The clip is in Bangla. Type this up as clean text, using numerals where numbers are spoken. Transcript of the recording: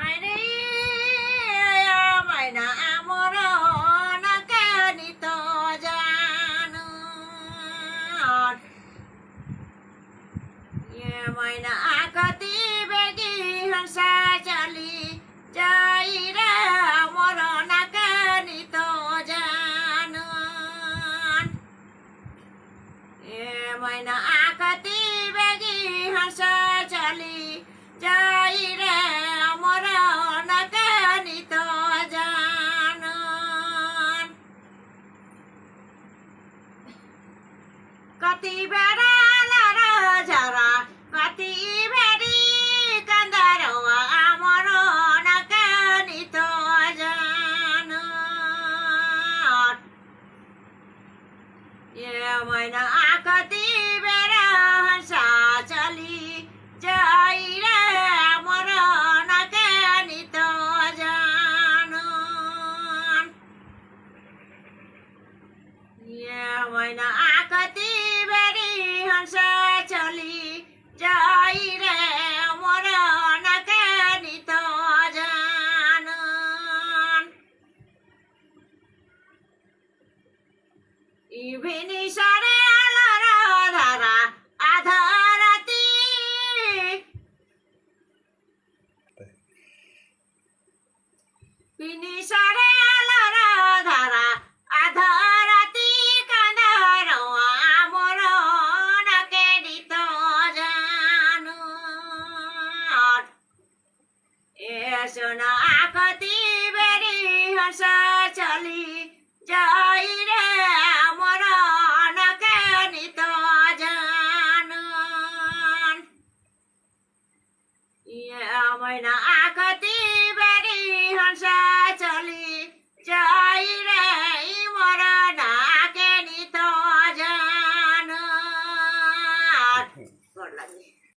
আরে মাইনা আমর নাকানি তো জানো মাইনা আকতি বেগি হংসা চলি যাই রে আমর নাকানি তো জানো মাইনা আকতি বেগি হংসা চলি যাই রে আমর নাকানি তো জানো কতি বেড়ালার যারা কতি বেড়ি কান্দার আমর নাকানি তো জানো মাইনা আকতি বেড়া হাসা চলি যাই রে আমর নাকানি তো জানো মাইনা আকতি বেড়ি হাসা চলি যাই রে আমর নাকানি তো জানো ইভিনি সারে আলারা ধারা আধা রাতি পিনি সারে আলারা ধারা আধা রাতি কান্দার আমর নাকানি তো জানো সোনা আকতি বেড়ি হাসা চলি যাই রে আমর নাকানি তো জানো মাইনা আকতি